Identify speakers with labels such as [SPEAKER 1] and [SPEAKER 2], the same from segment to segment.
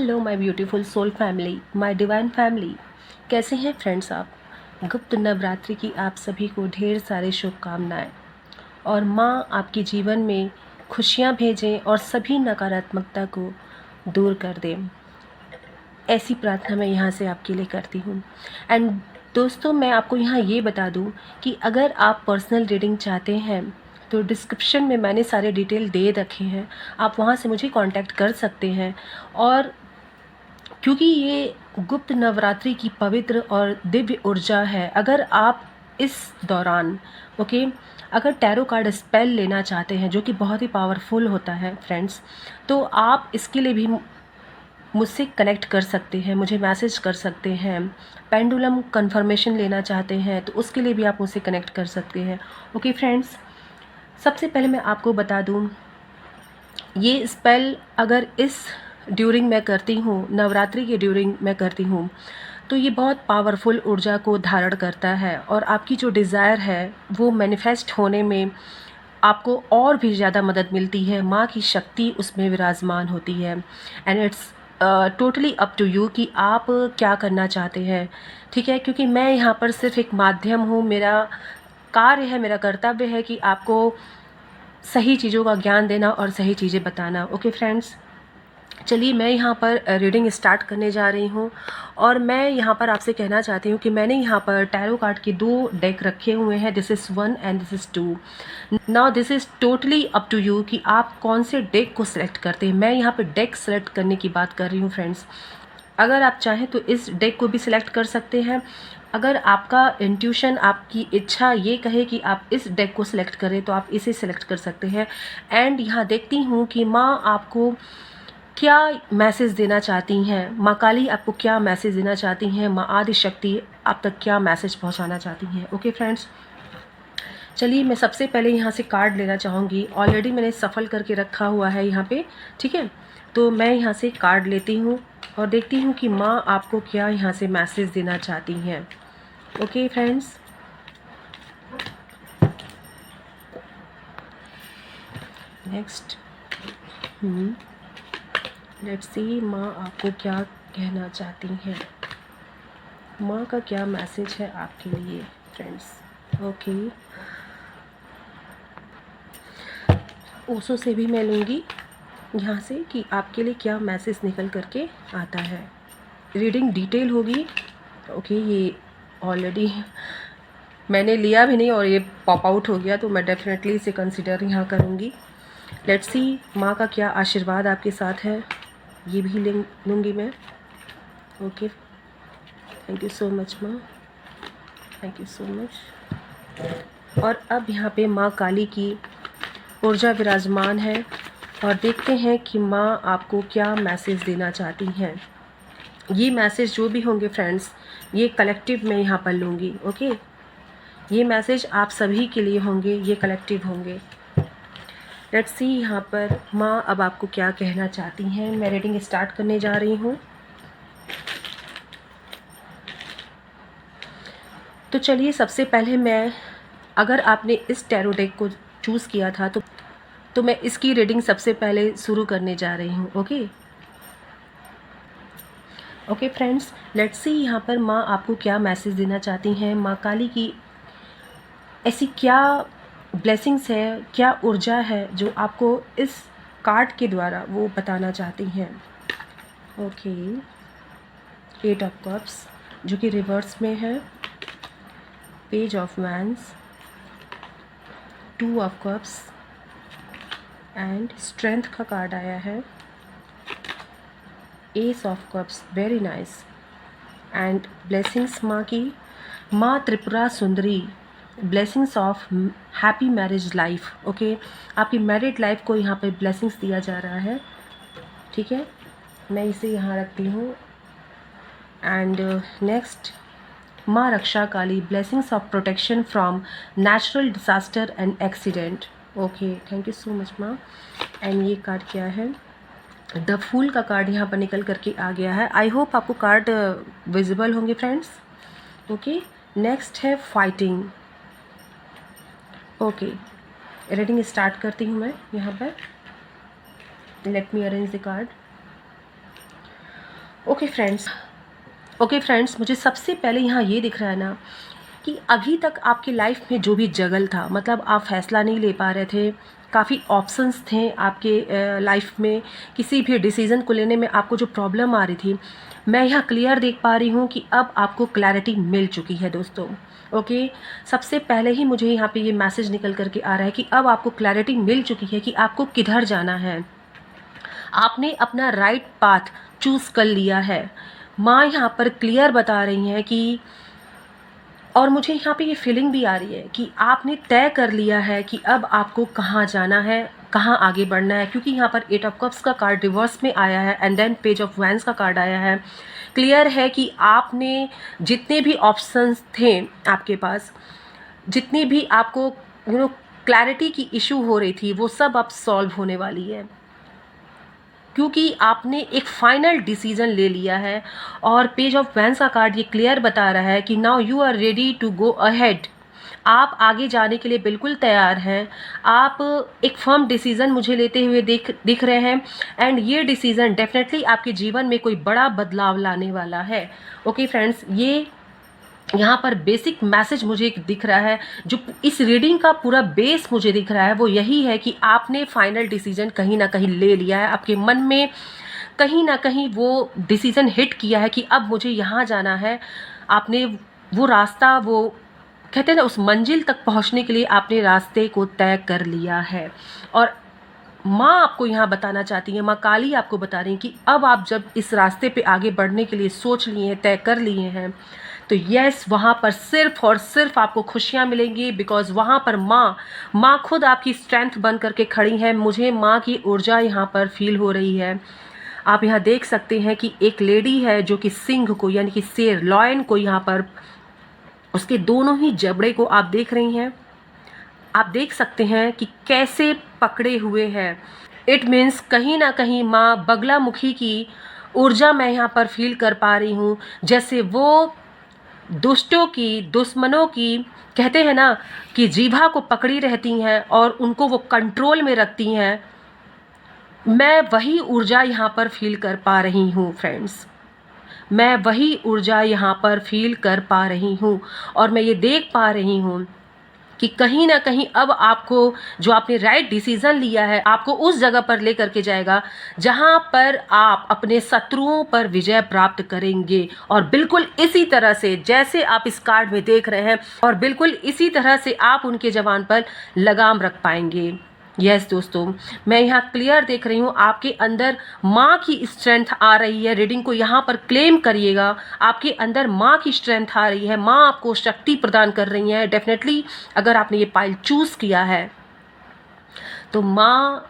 [SPEAKER 1] Hello my beautiful soul family, my divine family. कैसे हैं friends आप? गुप्त नवरात्रि की आप सभी को ढेर सारी शुभकामनाएं और माँ आपके जीवन में खुशियाँ भेजें और सभी नकारात्मकता को दूर कर दें, ऐसी प्रार्थना मैं यहाँ से आपके लिए करती हूँ। एंड दोस्तों, मैं आपको यहाँ ये बता दूँ कि अगर आप पर्सनल रीडिंग चाहते हैं तो डिस्क्रिप्शन में मैंने सारे डिटेल दे रखे हैं, आप वहाँ से मुझे कांटेक्ट कर सकते हैं। और क्योंकि ये गुप्त नवरात्रि की पवित्र और दिव्य ऊर्जा है, अगर आप इस दौरान अगर टैरो कार्ड स्पेल लेना चाहते हैं जो कि बहुत ही पावरफुल होता है फ्रेंड्स, तो आप इसके लिए भी मुझसे कनेक्ट कर सकते हैं, मुझे मैसेज कर सकते हैं। पेंडुलम कन्फर्मेशन लेना चाहते हैं तो उसके लिए भी आप मुझसे कनेक्ट कर सकते हैं। ओके फ्रेंड्स, सबसे पहले मैं आपको बता दूं, ये स्पेल अगर इस ड्यूरिंग मैं करती हूँ, नवरात्रि के ड्यूरिंग मैं करती हूँ, तो ये बहुत पावरफुल ऊर्जा को धारण करता है और आपकी जो डिज़ायर है वो मैनिफेस्ट होने में आपको और भी ज़्यादा मदद मिलती है। माँ की शक्ति उसमें विराजमान होती है। And it's totally up to you कि आप क्या करना चाहते हैं, ठीक है? क्योंकि मैं यहाँ पर सिर्फ एक माध्यम हूँ, मेरा कार्य है, मेरा कर्तव्य है कि आपको सही चीज़ों का ज्ञान देना और सही चीज़ें बताना। ओके फ्रेंड्स, चलिए मैं यहाँ पर रीडिंग स्टार्ट करने जा रही हूँ। और मैं यहाँ पर आपसे कहना चाहती हूँ कि मैंने यहाँ पर टैरो कार्ड के 2 डेक रखे हुए हैं। This is 1 and this is 2। Now this is totally up to you कि आप कौन से डेक को सिलेक्ट करते हैं। मैं यहाँ पर डेक सेलेक्ट करने की बात कर रही हूँ फ्रेंड्स। अगर आप चाहें तो इस डेक को भी सिलेक्ट कर सकते हैं। अगर आपका इंट्यूशन, आपकी इच्छा ये कहे कि आप इस डेक को सिलेक्ट करें तो आप इसे सिलेक्ट कर सकते हैं। एंड यहाँ देखती हूँ कि माँ आपको क्या मैसेज देना चाहती हैं, माँ काली आपको क्या मैसेज देना चाहती हैं, माँ आदि शक्ति आप तक क्या मैसेज पहुँचाना चाहती हैं। ओके फ्रेंड्स, चलिए मैं सबसे पहले यहाँ से कार्ड लेना चाहूँगी। ऑलरेडी मैंने सफल करके रखा हुआ है यहाँ पे, ठीक है? तो मैं यहाँ से कार्ड लेती हूँ और देखती हूँ कि माँ आपको क्या यहाँ से मैसेज देना चाहती हैं। Okay friends, next let's see माँ आपको क्या कहना चाहती हैं, माँ का क्या मैसेज है आपके लिए फ्रेंड्स। ओके, ओसो से भी मैं लूँगी यहाँ से कि आपके लिए क्या मैसेज निकल करके आता है। रीडिंग डिटेल होगी। ओके, ये ऑलरेडी मैंने लिया भी नहीं और ये पॉप आउट हो गया, तो मैं डेफिनेटली इसे कंसिडर यहाँ करूँगी। लेट्स सी माँ का क्या आशीर्वाद आपके साथ है, ये भी लूँगी मैं। Okay, thank you so much माँ, थैंक यू सो मच। और अब यहाँ पे माँ काली की ऊर्जा विराजमान है और देखते हैं कि माँ आपको क्या मैसेज देना चाहती हैं। ये मैसेज जो भी होंगे फ्रेंड्स, ये कलेक्टिव में यहाँ पर लूँगी। ओके, ये मैसेज आप सभी के लिए होंगे, ये कलेक्टिव होंगे। लेट्स सी यहाँ पर माँ अब आपको क्या कहना चाहती हैं। मैं रीडिंग स्टार्ट करने जा रही हूँ। तो चलिए सबसे पहले अगर आपने इस टैरो डेक को चूज़ किया था तो मैं इसकी रीडिंग सबसे पहले शुरू करने जा रही हूँ। ओके फ्रेंड्स, लेट्स सी यहाँ पर माँ आपको क्या मैसेज देना चाहती हैं। माँ काली की ऐसी क्या ब्लेसिंग्स है, क्या ऊर्जा है जो आपको इस कार्ड के द्वारा वो बताना चाहती हैं। ओके, 8 ऑफ कप्स जो कि रिवर्स में है, page of wands, 2 of cups and strength का कार्ड आया है, S of cups, very nice. And blessings माँ की, माँ Tripura Sundari, blessings of happy marriage life. Okay, आपकी मैरिड लाइफ को यहाँ पे ब्लेसिंग्स दिया जा रहा है, ठीक है? मैं इसे यहाँ रखती हूँ। एंड नेक्स्ट, माँ Raksha Kali, blessings of protection from natural disaster and accident. Okay, thank you so much माँ। एंड ये कार्ड क्या है? द फूल का कार्ड यहाँ पर निकल करके आ गया है। आई होप आपको कार्ड विजिबल होंगे फ्रेंड्स। ओके, नेक्स्ट है फाइटिंग। ओके, रीडिंग स्टार्ट करती हूँ मैं यहाँ पर। Let me arrange the card. Okay friends, मुझे सबसे पहले यहाँ ये दिख रहा है ना कि अभी तक आपकी लाइफ में जो भी जगल था, मतलब आप फैसला नहीं ले पा रहे थे, काफ़ी ऑप्शंस थे आपके लाइफ में, किसी भी डिसीज़न को लेने में आपको जो प्रॉब्लम आ रही थी, मैं यहाँ क्लियर देख पा रही हूँ कि अब आपको क्लैरिटी मिल चुकी है दोस्तों। ओके, सबसे पहले ही मुझे यहाँ पे ये मैसेज निकल करके आ रहा है कि अब आपको क्लैरिटी मिल चुकी है कि आपको किधर जाना है। आपने अपना राइट पाथ चूज़ कर लिया है। माँ यहाँ पर क्लियर बता रही हैं कि, और मुझे यहाँ पे ये फीलिंग भी आ रही है कि आपने तय कर लिया है कि अब आपको कहाँ जाना है, कहाँ आगे बढ़ना है, क्योंकि यहाँ पर 8 ऑफ कप्स का कार्ड रिवर्स में आया है and then page of wands का कार्ड आया है। क्लियर है कि आपने जितने भी ऑप्शंस थे आपके पास, जितनी भी आपको क्लैरिटी की इशू हो रही थी, वो सब अब सॉल्व होने वाली है, क्योंकि आपने एक फाइनल डिसीजन ले लिया है। और पेज ऑफ वैंस का कार्ड ये क्लियर बता रहा है कि now you are ready to go ahead. आप आगे जाने के लिए बिल्कुल तैयार हैं। आप एक फर्म डिसीज़न मुझे लेते हुए दिख रहे हैं एंड ये डिसीज़न डेफिनेटली आपके जीवन में कोई बड़ा बदलाव लाने वाला है। ओके फ्रेंड्स, ये यहाँ पर बेसिक मैसेज मुझे एक दिख रहा है, जो इस रीडिंग का पूरा बेस मुझे दिख रहा है वो यही है कि आपने फाइनल डिसीजन कहीं ना कहीं ले लिया है। आपके मन में कहीं ना कहीं वो डिसीजन हिट किया है कि अब मुझे यहाँ जाना है। आपने वो रास्ता, वो कहते हैं ना, उस मंजिल तक पहुँचने के लिए आपने रास्ते को तय कर लिया है। और माँ आपको यहाँ बताना चाहती है, माँ काली आपको बता रही हैं कि अब आप जब इस रास्ते पे आगे बढ़ने के लिए सोच लिए हैं, तय कर लिए हैं, तो यस, वहाँ पर सिर्फ और सिर्फ आपको खुशियाँ मिलेंगी, बिकॉज़ वहाँ पर माँ खुद आपकी स्ट्रेंथ बन करके खड़ी हैं। मुझे माँ की ऊर्जा यहाँ पर फील हो रही है। आप यहाँ देख सकते हैं कि एक लेडी है जो कि सिंह को, यानी कि शेर, लॉयन को, यहाँ पर उसके दोनों ही जबड़े को आप देख रही हैं। आप देख सकते हैं कि कैसे पकड़े हुए हैं। इट मीन्स कहीं ना कहीं माँ बगलामुखी की ऊर्जा मैं यहाँ पर फील कर पा रही हूँ, जैसे वो दुष्टों की, दुश्मनों की, कहते हैं ना कि जीभा को पकड़ी रहती हैं और उनको वो कंट्रोल में रखती हैं। मैं वही ऊर्जा यहाँ पर फील कर पा रही हूँ फ्रेंड्स, मैं वही ऊर्जा यहाँ पर फील कर पा रही हूँ। और मैं ये देख पा रही हूँ कि कहीं ना कहीं अब आपको, जो आपने राइट डिसीजन लिया है, आपको उस जगह पर लेकर के जाएगा जहां पर आप अपने शत्रुओं पर विजय प्राप्त करेंगे। और बिल्कुल इसी तरह से जैसे आप इस कार्ड में देख रहे हैं, और बिल्कुल इसी तरह से आप उनके जवान पर लगाम रख पाएंगे। यस दोस्तों, मैं यहाँ क्लियर देख रही हूँ, आपके अंदर माँ की स्ट्रेंथ आ रही है। रीडिंग को यहाँ पर क्लेम करिएगा, आपके अंदर माँ की स्ट्रेंथ आ रही है, माँ आपको शक्ति प्रदान कर रही है। डेफिनेटली अगर आपने ये पाइल चूज़ किया है तो माँ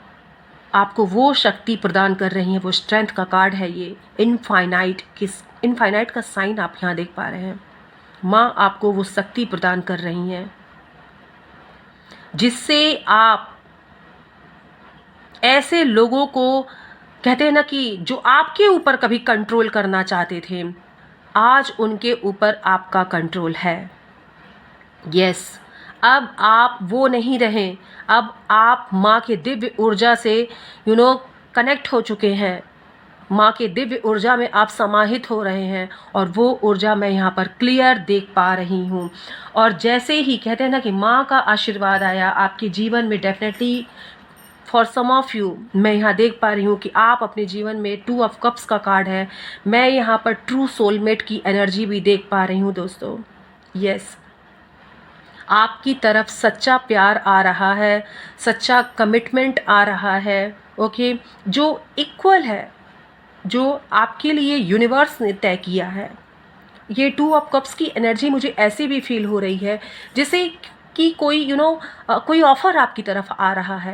[SPEAKER 1] आपको वो शक्ति प्रदान कर रही है, वो स्ट्रेंथ का कार्ड है ये। इनफाइनाइट का साइन आप यहाँ देख पा रहे हैं। माँ आपको वो शक्ति प्रदान कर रही हैं जिससे आप ऐसे लोगों को, कहते हैं ना कि जो आपके ऊपर कभी कंट्रोल करना चाहते थे, आज उनके ऊपर आपका कंट्रोल है। यस, अब आप वो नहीं रहे, अब आप माँ के दिव्य ऊर्जा से कनेक्ट हो चुके हैं। माँ के दिव्य ऊर्जा में आप समाहित हो रहे हैं और वो ऊर्जा मैं यहाँ पर क्लियर देख पा रही हूँ। और जैसे ही कहते हैं ना कि माँ का आशीर्वाद आया आपके जीवन में, definitely for some of you, मैं यहाँ देख पा रही हूँ कि आप अपने जीवन में 2 ऑफ कप्स का कार्ड है। मैं यहाँ पर ट्रू सोलमेट की एनर्जी भी देख पा रही हूँ दोस्तों। यस, आपकी तरफ सच्चा प्यार आ रहा है, सच्चा कमिटमेंट आ रहा है। ओके, जो इक्वल है, जो आपके लिए यूनिवर्स ने तय किया है। ये 2 ऑफ कप्स की एनर्जी मुझे ऐसे भी फील हो रही है जैसे कि कोई कोई ऑफर आपकी तरफ आ रहा है।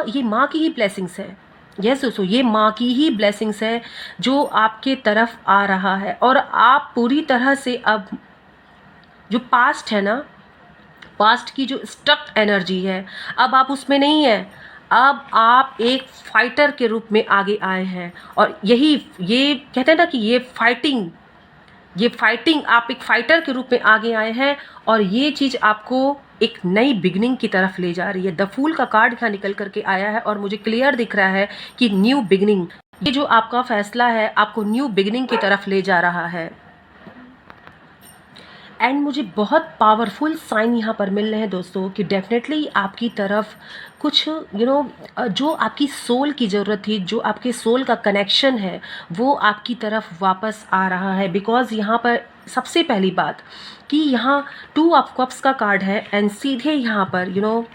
[SPEAKER 1] ये माँ की ही ब्लेसिंग्स है। यस दोस्तों, ये माँ की ही ब्लेसिंग्स है जो आपके तरफ आ रहा है। और आप पूरी तरह से अब जो पास्ट है ना, पास्ट की जो स्टक एनर्जी है, अब आप उसमें नहीं है। अब आप एक फाइटर के रूप में आगे आए हैं। और ये कहते हैं ना कि ये फाइटिंग, आप एक फाइटर के रूप में आगे आए हैं। और ये चीज़ आपको एक नई बिगनिंग की तरफ ले जा रही है। द फूल का कार्ड यहाँ निकल करके आया है और मुझे क्लियर दिख रहा है कि न्यू बिगनिंग, ये जो आपका फैसला है आपको न्यू बिगिनिंग की तरफ ले जा रहा है। एंड मुझे बहुत पावरफुल साइन यहाँ पर मिल रहे हैं दोस्तों कि डेफिनेटली आपकी तरफ कुछ जो आपकी सोल की ज़रूरत थी, जो आपके सोल का कनेक्शन है, वो आपकी तरफ वापस आ रहा है। बिकॉज़ यहाँ पर सबसे पहली बात कि यहाँ 2 ऑफ कप्स का कार्ड है एंड सीधे यहाँ पर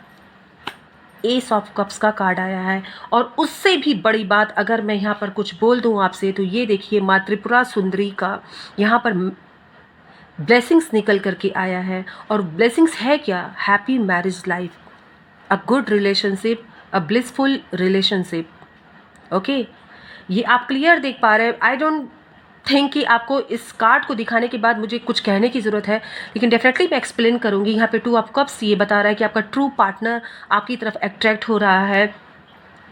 [SPEAKER 1] एस ऑफ कप्स का कार्ड आया है। और उससे भी बड़ी बात अगर मैं यहाँ पर कुछ बोल दूँ आपसे, तो ये देखिए माँ त्रिपुरा सुंदरी का यहाँ पर ब्लेसिंग्स निकल करके आया है। और ब्लेसिंग्स है क्या? Happy marriage life, a good relationship, a blissful relationship. Okay, ये आप क्लियर देख पा रहे हैं। आई डोंट थिंक कि आपको इस कार्ड को दिखाने के बाद मुझे कुछ कहने की ज़रूरत है, लेकिन डेफिनेटली मैं एक्सप्लेन करूँगी। यहाँ पे 2 ऑफ कप्स ये बता रहा है कि आपका ट्रू पार्टनर आपकी तरफ अट्रैक्ट हो रहा है।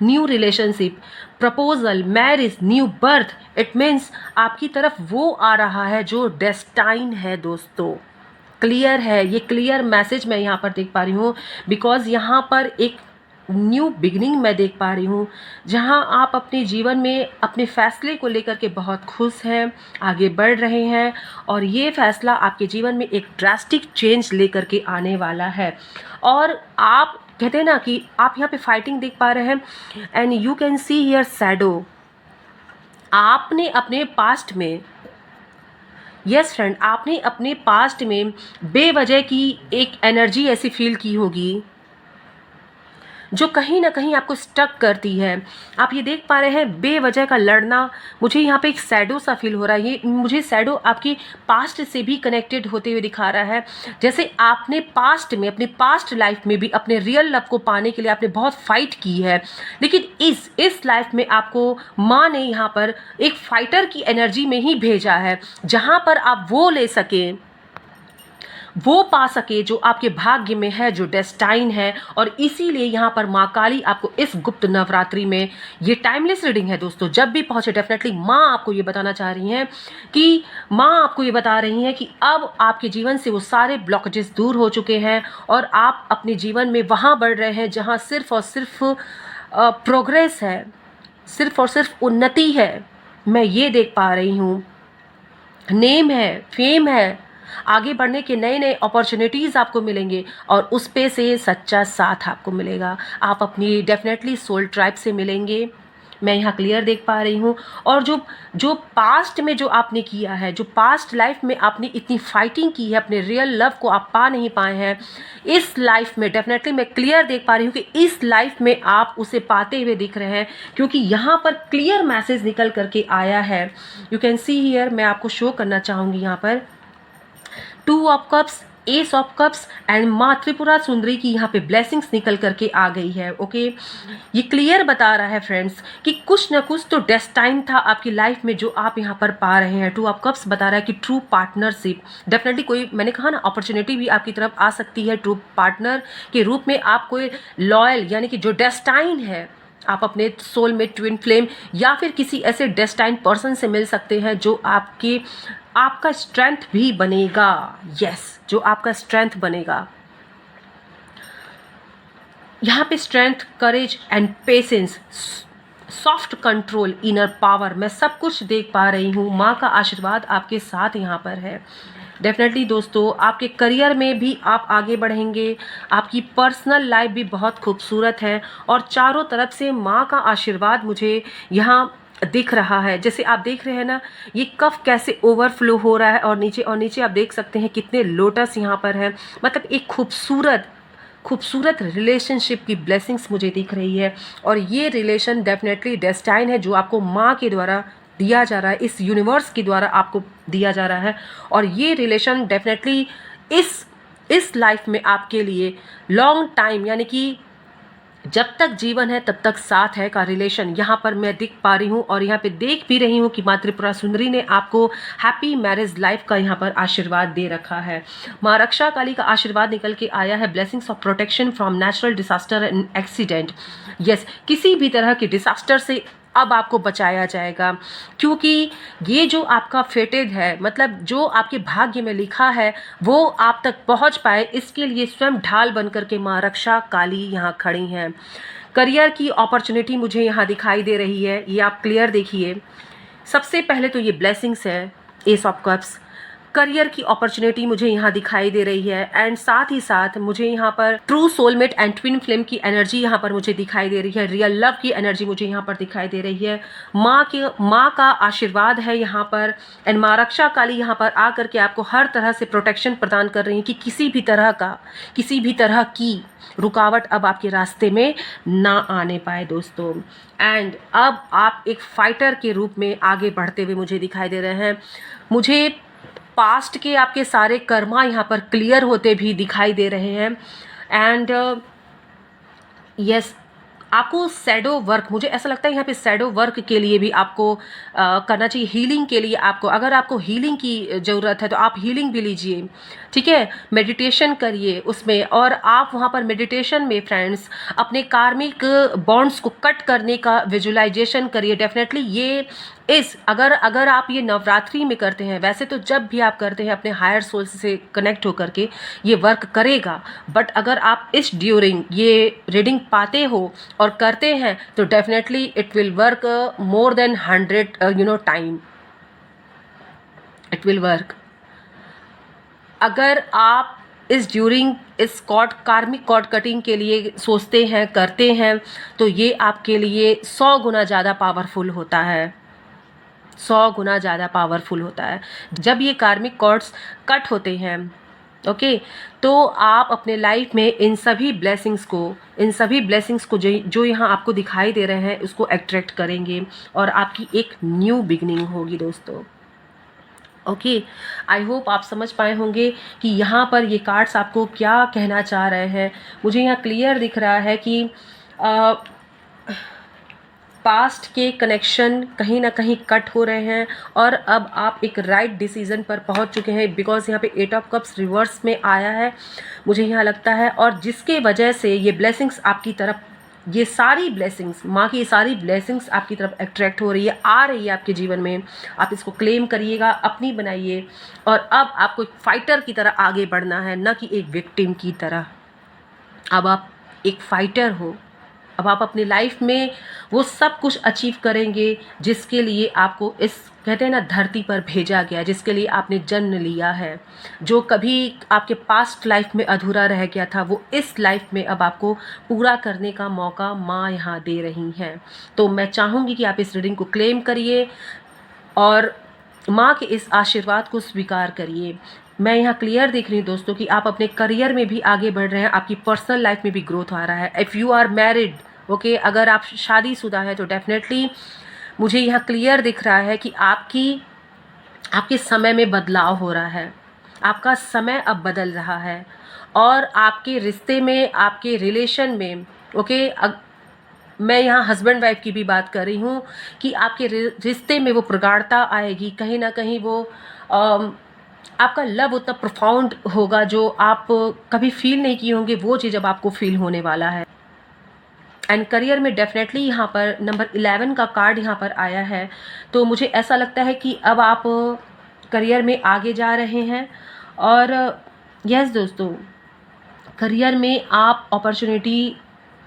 [SPEAKER 1] New relationship, proposal, marriage, new birth, it means आपकी तरफ वो आ रहा है जो डेस्टाइन है दोस्तों। क्लियर है, ये क्लियर मैसेज मैं यहाँ पर देख पा रही हूँ। बिकॉज यहाँ पर एक न्यू बिगनिंग मैं देख पा रही हूँ, जहाँ आप अपने जीवन में अपने फैसले को लेकर के बहुत खुश हैं, आगे बढ़ रहे हैं, और ये फैसला आपके जीवन में एक ड्रास्टिक चेंज लेकर के आने वाला है। और आप कहते हैं ना कि आप यहाँ पे फाइटिंग देख पा रहे हैं and you can see here shadow. आपने अपने पास्ट में, यस फ्रेंड, आपने अपने पास्ट में बेवजह की एक एनर्जी ऐसी फील की होगी जो कहीं ना कहीं आपको स्टक करती है। आप ये देख पा रहे हैं बेवजह का लड़ना। मुझे यहाँ पे एक शैडो सा फील हो रहा है। ये मुझे शैडो आपकी पास्ट से भी कनेक्टेड होते हुए दिखा रहा है। जैसे आपने पास्ट में, अपने पास्ट लाइफ में भी अपने रियल लव को पाने के लिए आपने बहुत फाइट की है, लेकिन इस लाइफ में आपको माँ ने यहाँ पर एक फाइटर की एनर्जी में ही भेजा है, जहाँ पर आप वो ले सकें, वो पा सके जो आपके भाग्य में है, जो डेस्टाइन है। और इसीलिए यहाँ पर माँ काली आपको इस गुप्त नवरात्रि में, ये टाइमलेस रीडिंग है दोस्तों, जब भी पहुँचे डेफिनेटली माँ आपको ये बताना चाह रही हैं कि माँ आपको ये बता रही हैं कि अब आपके जीवन से वो सारे ब्लॉकेजेस दूर हो चुके हैं और आप अपने जीवन में वहाँ बढ़ रहे हैं जहाँ सिर्फ और सिर्फ प्रोग्रेस है, सिर्फ और सिर्फ उन्नति है। मैं ये देख पा रही हूँ, नेम है, फेम है, आगे बढ़ने के नए नए अपॉर्चुनिटीज़ आपको मिलेंगे और उस पे से सच्चा साथ आपको मिलेगा। आप अपनी डेफिनेटली सोल ट्राइब से मिलेंगे, मैं यहाँ क्लियर देख पा रही हूँ। और जो पास्ट में जो आपने किया है, जो पास्ट लाइफ में आपने इतनी फाइटिंग की है, अपने रियल लव को आप पा नहीं पाए हैं, इस लाइफ में डेफिनेटली मैं क्लियर देख पा रही हूँ कि इस लाइफ में आप उसे पाते हुए दिख रहे हैं, क्योंकि यहाँ पर क्लियर मैसेज निकल करके आया है। यू कैन सी हियर, मैं आपको शो करना चाहूँगी यहाँ पर 2 of cups, S of cups and माँ त्रिपुरा सुंदरी की यहाँ पे ब्लेसिंग्स निकल करके आ गई है। ओके, ये क्लियर बता रहा है फ्रेंड्स कि कुछ ना कुछ तो डेस्टाइन था आपकी लाइफ में जो आप यहाँ पर पा रहे हैं। 2 ऑफ कप्स बता रहा है कि ट्रू पार्टनरशिप, डेफिनेटली कोई, मैंने कहा ना, अपॉर्चुनिटी भी आपकी तरफ आ सकती है ट्रू पार्टनर के रूप में। आप कोई लॉयल, यानी कि जो डेस्टाइन है, आप अपने सोल में ट्विन फ्लेम या फिर किसी ऐसे डेस्टाइन पर्सन से मिल सकते हैं जो आपका स्ट्रेंथ भी बनेगा। यस, जो आपका स्ट्रेंथ बनेगा। यहाँ पे strength, courage and patience, soft control, inner power, मैं सब कुछ देख पा रही हूँ। माँ का आशीर्वाद आपके साथ यहाँ पर है। डेफिनेटली दोस्तों, आपके करियर में भी आप आगे बढ़ेंगे, आपकी पर्सनल लाइफ भी बहुत खूबसूरत है और चारों तरफ से माँ का आशीर्वाद मुझे यहाँ दिख रहा है। जैसे आप देख रहे हैं ना, ये कफ कैसे ओवरफ्लो हो रहा है और नीचे आप देख सकते हैं कितने लोटस यहाँ पर है। मतलब एक खूबसूरत रिलेशनशिप की ब्लेसिंग्स मुझे दिख रही है। और ये रिलेशन डेफिनेटली डेस्टाइन है, जो आपको माँ के द्वारा दिया जा रहा है, इस यूनिवर्स के द्वारा आपको दिया जा रहा है। और ये रिलेशन डेफिनेटली इस लाइफ में आपके लिए लॉन्ग टाइम, यानी कि जब तक जीवन है तब तक साथ है का रिलेशन यहाँ पर मैं दिख पा रही हूँ। और यहाँ पे देख भी रही हूँ कि माँ त्रिपुरा सुंदरी ने आपको हैप्पी मैरिज लाइफ का यहाँ पर आशीर्वाद दे रखा है। माँ रक्षा काली का आशीर्वाद निकल के आया है, blessings of protection from natural disaster and accident. Yes, किसी भी तरह के डिसास्टर से अब आपको बचाया जाएगा, क्योंकि ये जो आपका फेटेड है, मतलब जो आपके भाग्य में लिखा है, वो आप तक पहुंच पाए, इसके लिए स्वयं ढाल बनकर के माँ रक्षा काली यहाँ खड़ी हैं। करियर की अपॉर्चुनिटी मुझे यहाँ दिखाई दे रही है, ये आप क्लियर देखिए। सबसे पहले तो ये ब्लेसिंग्स है, एस ऑफ कप्स। करियर की अपॉर्चुनिटी मुझे यहाँ दिखाई दे रही है एंड साथ ही साथ मुझे यहाँ पर true soulmate and twin flame की एनर्जी यहाँ पर मुझे दिखाई दे रही है। रियल लव की एनर्जी मुझे यहाँ पर दिखाई दे रही है। माँ का आशीर्वाद है यहाँ पर एंड माँ रक्षा काली यहाँ पर आकर के आपको हर तरह से प्रोटेक्शन प्रदान कर रही है कि किसी भी तरह की रुकावट अब आपके रास्ते में ना आने पाए दोस्तों। एंड अब आप एक फाइटर के रूप में आगे बढ़ते हुए मुझे दिखाई दे रहे हैं। मुझे पास्ट के आपके सारे कर्मा यहाँ पर क्लियर होते भी दिखाई दे रहे हैं। एंड यस, आपको शैडो वर्क, मुझे ऐसा लगता है यहाँ पे शैडो वर्क के लिए भी आपको करना चाहिए। हीलिंग के लिए आपको, अगर आपको हीलिंग की ज़रूरत है तो आप हीलिंग भी लीजिए, ठीक है। मेडिटेशन करिए उसमें, और आप वहाँ पर मेडिटेशन में फ्रेंड्स अपने कार्मिक बॉन्ड्स को कट करने का विजुअलाइजेशन करिए। डेफिनेटली ये अगर आप ये नवरात्रि में करते हैं, वैसे तो जब भी आप करते हैं अपने हायर सोल से कनेक्ट होकर के ये वर्क करेगा, बट अगर आप इस ड्यूरिंग ये रीडिंग पाते हो और करते हैं तो definitely it will work more than 100 time it will work. अगर आप इस ड्यूरिंग इस कार्मिक कॉर्ड कटिंग के लिए सोचते हैं, करते हैं, तो ये आपके लिए 100 गुना ज़्यादा पावरफुल होता है, 100 गुना ज़्यादा पावरफुल होता है। जब ये कार्मिक कॉर्ड्स कट होते हैं, ओके, तो आप अपने लाइफ में इन सभी ब्लेसिंग्स को जो यहाँ आपको दिखाई दे रहे हैं उसको अट्रैक्ट करेंगे और आपकी एक न्यू बिगनिंग होगी दोस्तों। ओके, आई होप आप समझ पाए होंगे कि यहाँ पर ये कार्ड्स आपको क्या कहना चाह रहे हैं। मुझे यहाँ क्लियर दिख रहा है कि पास्ट के कनेक्शन कहीं ना कहीं कट हो रहे हैं और अब आप एक राइट डिसीजन पर पहुंच चुके हैं, बिकॉज यहाँ पे 8 ऑफ कप्स रिवर्स में आया है मुझे यहाँ लगता है, और जिसके वजह से ये ब्लेसिंग्स आपकी तरफ, ये सारी ब्लेसिंग्स, माँ की ये सारी ब्लेसिंग्स आपकी तरफ अट्रैक्ट हो रही है, आ रही है आपके जीवन में। आप इसको क्लेम करिएगा, अपनी बनाइए, और अब आपको एक फाइटर की तरह आगे बढ़ना है, न कि एक विक्टिम की तरह। अब आप एक फाइटर हो, अब आप अपनी लाइफ में वो सब कुछ अचीव करेंगे जिसके लिए आपको इस, कहते हैं ना, धरती पर भेजा गया, जिसके लिए आपने जन्म लिया है। जो कभी आपके पास्ट लाइफ में अधूरा रह गया था, वो इस लाइफ में अब आपको पूरा करने का मौका माँ यहाँ दे रही हैं। तो मैं चाहूँगी कि आप इस रीडिंग को क्लेम करिए और माँ के इस आशीर्वाद को स्वीकार करिए। मैं यहाँ क्लियर देख रही हूँ दोस्तों कि आप अपने करियर में भी आगे बढ़ रहे हैं, आपकी पर्सनल लाइफ में भी ग्रोथ आ रहा है। If you are married, okay, अगर आप शादीशुदा हैं तो डेफिनेटली मुझे यहाँ क्लियर दिख रहा है कि आपके समय में बदलाव हो रहा है, आपका समय अब बदल रहा है, और आपके रिश्ते में, आपके रिलेशन में, ओके, मैं यहाँ हस्बैंड वाइफ की भी बात कर रही हूँ कि आपके रिश्ते में वो प्रगाढ़ता आएगी, कहीं ना कहीं वो आपका लव उतना प्रोफाउंड होगा जो आप कभी फील नहीं किए होंगे, वो चीज़ अब आपको फील होने वाला है। एंड करियर में डेफिनेटली यहाँ पर नंबर 11 का कार्ड यहाँ पर आया है, तो मुझे ऐसा लगता है कि अब आप करियर में आगे जा रहे हैं। और यस दोस्तों, करियर में आप अपॉर्चुनिटी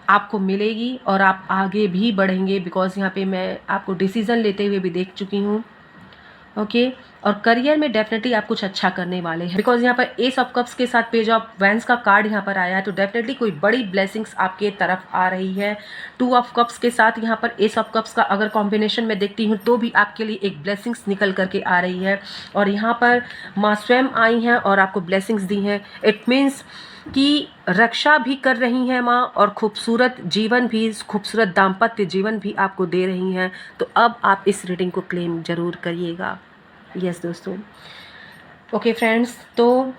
[SPEAKER 1] आपको मिलेगी और आप आगे भी बढ़ेंगे, बिकॉज यहाँ पे मैं आपको डिसीज़न लेते हुए भी देख चुकी हूँ, ओके। और करियर में डेफिनेटली आप कुछ अच्छा करने वाले हैं, बिकॉज यहाँ पर एस ऑफ कप्स के साथ पेज ऑफ वैंस का कार्ड यहाँ पर आया है, तो डेफिनेटली कोई बड़ी ब्लेसिंग्स आपके तरफ आ रही है। 2 ऑफ कप्स के साथ यहाँ पर एस ऑफ कप्स का अगर कॉम्बिनेशन में देखती हूँ तो भी आपके लिए एक ब्लेसिंग्स निकल करके आ रही है, और यहाँ पर माँ स्वयं आई हैं और आपको ब्लेसिंग्स दी हैं। इट मीन्स कि रक्षा भी कर रही हैं माँ, और खूबसूरत जीवन भी, खूबसूरत दाम्पत्य जीवन भी आपको दे रही हैं। तो अब आप इस रीडिंग को क्लेम ज़रूर करिएगा। यस दोस्तों, ओके फ्रेंड्स, तो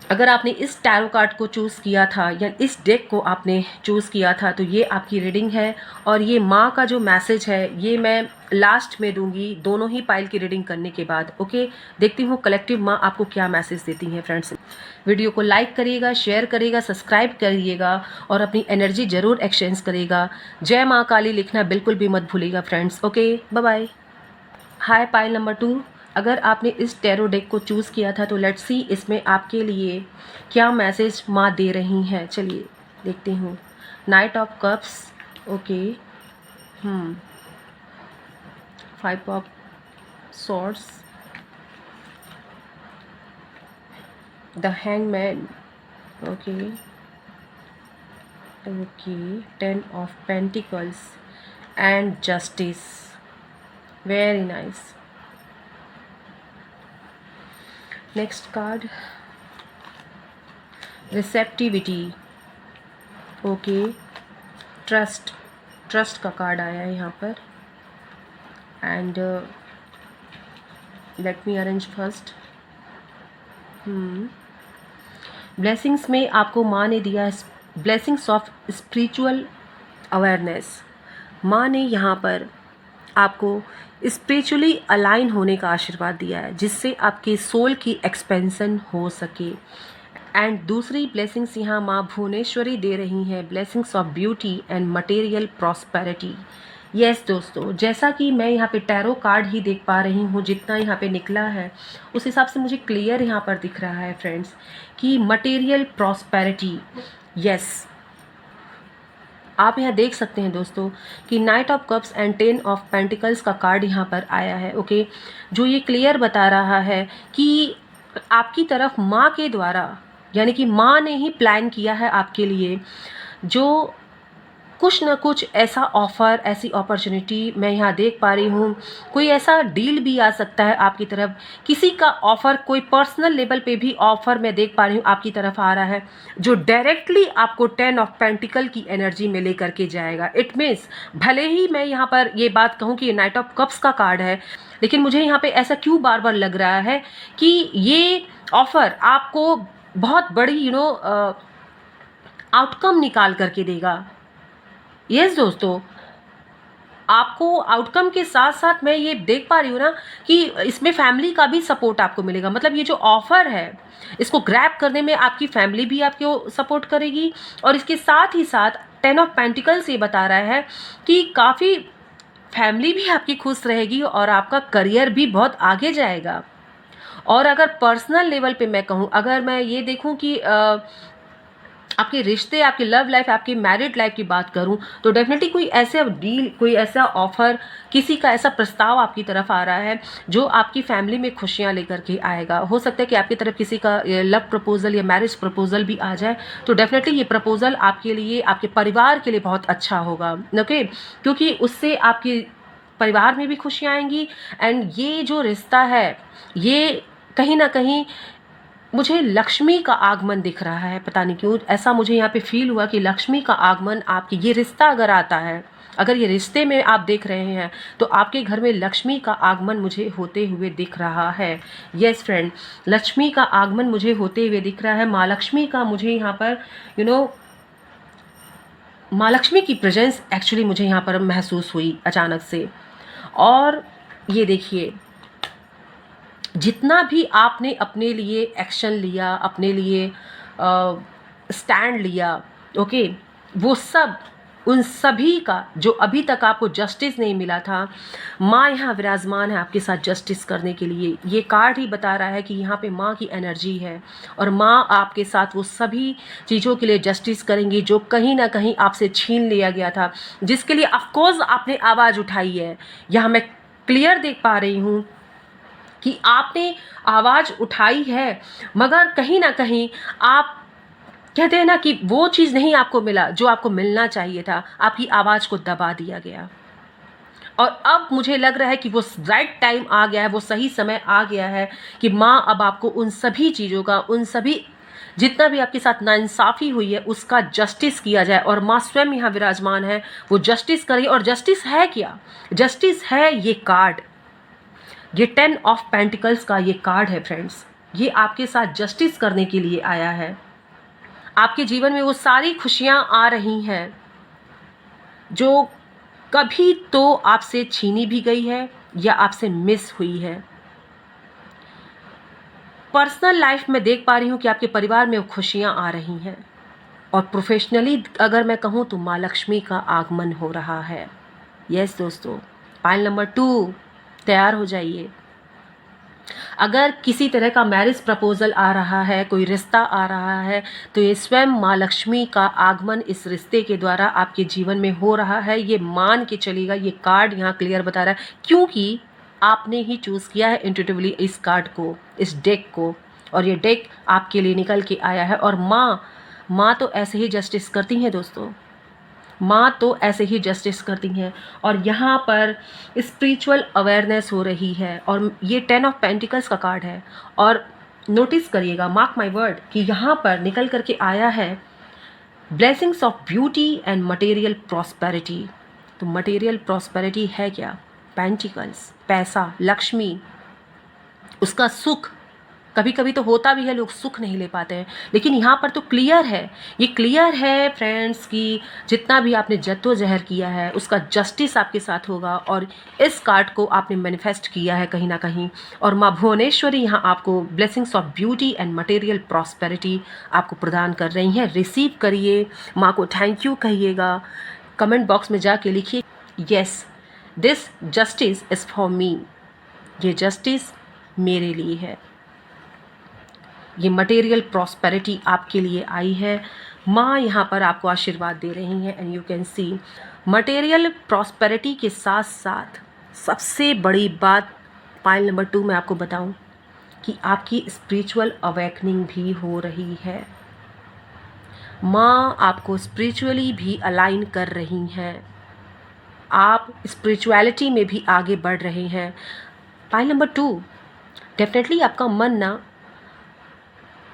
[SPEAKER 1] अगर आपने इस टैरो कार्ड को चूज़ किया था या इस डेक को आपने चूज़ किया था, तो ये आपकी रीडिंग है, और ये माँ का जो मैसेज है ये मैं लास्ट में दूंगी, दोनों ही पाइल की रीडिंग करने के बाद, ओके। देखती हूँ कलेक्टिव माँ आपको क्या मैसेज देती हैं फ्रेंड्स। वीडियो को लाइक करिएगा, शेयर करिएगा, सब्सक्राइब करिएगा और अपनी एनर्जी ज़रूर एक्सचेंज करिएगा। जय माँ काली लिखना बिल्कुल भी मत भूलिएगा फ्रेंड्स, ओके, बाय बाय। हाय पाइल नंबर 2, अगर आपने इस टैरो डेक को चूज़ किया था तो लेट्स सी इसमें आपके लिए क्या मैसेज माँ दे रही हैं। चलिए देखती हूँ। Night of cups, okay. 5 of swords, the hangman, okay okay, 10 of pentacles and justice, very nice. Next card, receptivity, okay, trust का कार्ड आया है यहाँ पर। And let me arrange first. Blessings में आपको माँ ने दिया है ब्लेसिंग्स ऑफ स्पिरिचुअल अवेयरनेस। माँ ने यहाँ पर आपको स्पिरिचुअली अलाइन होने का आशीर्वाद दिया है, जिससे आपके सोल की एक्सपेंशन हो सके। एंड दूसरी ब्लेसिंग्स यहाँ माँ भुवनेश्वरी दे रही हैं, blessings of beauty and material prosperity. Yes दोस्तों, जैसा कि मैं यहाँ पे टैरो कार्ड ही देख पा रही हूँ, जितना यहाँ पे निकला है उस हिसाब से मुझे क्लियर यहाँ पर दिख रहा है फ्रेंड्स कि मटेरियल प्रॉस्पेरिटी। यस, आप यहाँ देख सकते हैं दोस्तों कि night of cups and 10 of pentacles का कार्ड यहाँ पर आया है। ओके, जो ये क्लियर बता रहा है कि आपकी तरफ माँ के द्वारा, यानी कि माँ ने ही प्लान किया है आपके लिए, जो कुछ ना कुछ ऐसा ऑफ़र, ऐसी अपॉर्चुनिटी मैं यहाँ देख पा रही हूँ। कोई ऐसा डील भी आ सकता है आपकी तरफ, किसी का ऑफ़र, कोई पर्सनल लेवल पे भी ऑफ़र मैं देख पा रही हूँ आपकी तरफ आ रहा है, जो डायरेक्टली आपको 10 ऑफ पेंटिकल की एनर्जी में लेकर के जाएगा। इट मीन्स भले ही मैं यहाँ पर ये बात कहूँ कि ये नाइट ऑफ कप्स का कार्ड है, लेकिन मुझे यहाँ पे ऐसा क्यों बार बार लग रहा है कि ये ऑफ़र आपको बहुत बड़ी आउटकम निकाल करके देगा। यस दोस्तों, आपको आउटकम के साथ साथ मैं ये देख पा रही हूँ ना कि इसमें फैमिली का भी सपोर्ट आपको मिलेगा। मतलब ये जो ऑफ़र है, इसको ग्रैब करने में आपकी फैमिली भी आपको सपोर्ट करेगी, और इसके साथ ही साथ 10 ऑफ पेंटिकल्स ये बता रहा है कि काफ़ी फैमिली भी आपकी खुश रहेगी और आपका करियर भी बहुत आगे जाएगा। और अगर पर्सनल लेवल पे मैं कहूँ, अगर मैं ये देखूँ कि आपके रिश्ते, आपकी लव लाइफ, आपकी मैरिड लाइफ की बात करूं, तो डेफिनेटली कोई ऐसा डील, कोई ऐसा ऑफ़र, किसी का ऐसा प्रस्ताव आपकी तरफ आ रहा है जो आपकी फैमिली में खुशियां लेकर के आएगा। हो सकता है कि आपकी तरफ किसी का लव प्रपोजल या मैरिज प्रपोजल भी आ जाए, तो डेफिनेटली ये प्रपोजल आपके लिए, आपके परिवार के लिए बहुत अच्छा होगा। ओके, क्योंकि उससे आपके परिवार में भी खुशियाँ आएंगी। एंड ये जो रिश्ता है, ये कहीं ना कहीं मुझे लक्ष्मी का आगमन दिख रहा है। पता नहीं क्यों ऐसा मुझे यहाँ पे फील हुआ कि लक्ष्मी का आगमन आपकी, ये रिश्ता अगर आता है, अगर ये रिश्ते में आप देख रहे हैं, तो आपके घर में लक्ष्मी का आगमन मुझे होते हुए दिख रहा है। यस फ्रेंड, लक्ष्मी का आगमन मुझे होते हुए दिख रहा है। माँ लक्ष्मी का मुझे यहाँ पर माँ लक्ष्मी की प्रेजेंस एक्चुअली मुझे यहाँ पर महसूस हुई अचानक से। और ये देखिए, जितना भी आपने अपने लिए एक्शन लिया, अपने लिए स्टैंड लिया, ओके, वो सब, उन सभी का जो अभी तक आपको जस्टिस नहीं मिला था, माँ यहाँ विराजमान है आपके साथ जस्टिस करने के लिए। ये कार्ड ही बता रहा है कि यहाँ पे माँ की एनर्जी है, और माँ आपके साथ वो सभी चीज़ों के लिए जस्टिस करेंगी जो कहीं ना कहीं आपसे छीन लिया गया था, जिसके लिए ऑफकोर्स आपने आवाज़ उठाई है। यहाँ मैं क्लियर देख पा रही हूँ कि आपने आवाज़ उठाई है, मगर कहीं ना कहीं आप कहते हैं ना कि वो चीज़ नहीं आपको मिला जो आपको मिलना चाहिए था, आपकी आवाज़ को दबा दिया गया। और अब मुझे लग रहा है कि वो राइट टाइम आ गया है, वो सही समय आ गया है कि माँ अब आपको उन सभी चीज़ों का, उन सभी जितना भी आपके साथ नाइंसाफ़ी हुई है उसका जस्टिस किया जाए। और माँ स्वयं यहाँ विराजमान है, वो जस्टिस करेगी। और जस्टिस है क्या? जस्टिस है ये कार्ड, ये 10 ऑफ पेंटिकल्स का ये कार्ड है फ्रेंड्स। ये आपके साथ जस्टिस करने के लिए आया है। आपके जीवन में वो सारी खुशियाँ आ रही हैं जो कभी तो आपसे छीनी भी गई है या आपसे मिस हुई है। पर्सनल लाइफ में देख पा रही हूँ कि आपके परिवार में वो खुशियाँ आ रही हैं। और प्रोफेशनली अगर मैं कहूँ तो माँ लक्ष्मी का आगमन हो रहा है। यस दोस्तों, पाइल नंबर 2 तैयार हो जाइए। अगर किसी तरह का मैरिज प्रपोजल आ रहा है, कोई रिश्ता आ रहा है, तो ये स्वयं माँ लक्ष्मी का आगमन इस रिश्ते के द्वारा आपके जीवन में हो रहा है। ये मान के चलिएगा, ये कार्ड यहाँ क्लियर बता रहा है, क्योंकि आपने ही चूज़ किया है इंट्यूटिवली इस कार्ड को, इस डेक को, और ये डेक आपके लिए निकल के आया है। और माँ तो ऐसे ही जस्टिस करती हैं दोस्तों, माँ तो ऐसे ही जस्टिस करती हैं। और यहाँ पर स्पिरिचुअल अवेयरनेस हो रही है, और ये 10 ऑफ पेंटिकल्स का कार्ड है। और नोटिस करिएगा, मार्क माय वर्ड, कि यहाँ पर निकल करके आया है blessings of beauty and material prosperity. तो मटेरियल प्रॉस्पेरिटी है क्या? पेंटिकल्स, पैसा, लक्ष्मी, उसका सुख। कभी कभी तो होता भी है, लोग सुख नहीं ले पाते हैं, लेकिन यहाँ पर तो क्लियर है, ये क्लियर है फ्रेंड्स कि जितना भी आपने जद्दोजहद किया है उसका जस्टिस आपके साथ होगा। और इस कार्ड को आपने मैनिफेस्ट किया है कहीं ना कहीं, और माँ भुवनेश्वरी यहाँ आपको blessings of beauty and material prosperity आपको प्रदान कर रही हैं। रिसीव करिए, माँ को थैंक यू कहिएगा, कमेंट बॉक्स में जाके लिखिए, yes this justice is for me, ये जस्टिस मेरे लिए है, ये मटेरियल प्रॉस्पेरिटी आपके लिए आई है। माँ यहाँ पर आपको आशीर्वाद दे रही हैं, and you can C material prosperity के साथ साथ सबसे बड़ी बात पाइल नंबर 2 में आपको बताऊं कि आपकी स्पिरिचुअल अवेकनिंग भी हो रही है। माँ आपको स्पिरिचुअली भी अलाइन कर रही हैं, आप स्पिरिचुअलिटी में भी आगे बढ़ रहे हैं। पाइल नंबर 2, डेफिनेटली आपका मन ना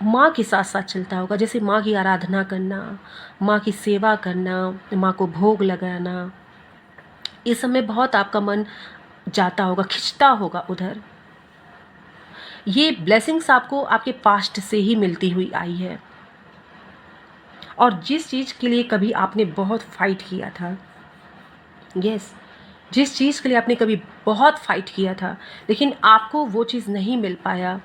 [SPEAKER 1] माँ के साथ साथ चलता होगा, जैसे माँ की आराधना करना, माँ की सेवा करना, माँ को भोग लगाना, इस समय बहुत आपका मन जाता होगा, खिंचता होगा उधर। ये ब्लेसिंग्स आपको आपके पास्ट से ही मिलती हुई आई है, और जिस चीज़ के लिए कभी आपने बहुत फाइट किया था, यस, जिस चीज़ के लिए आपने कभी बहुत फाइट किया था लेकिन आपको वो चीज़ नहीं मिल पाया,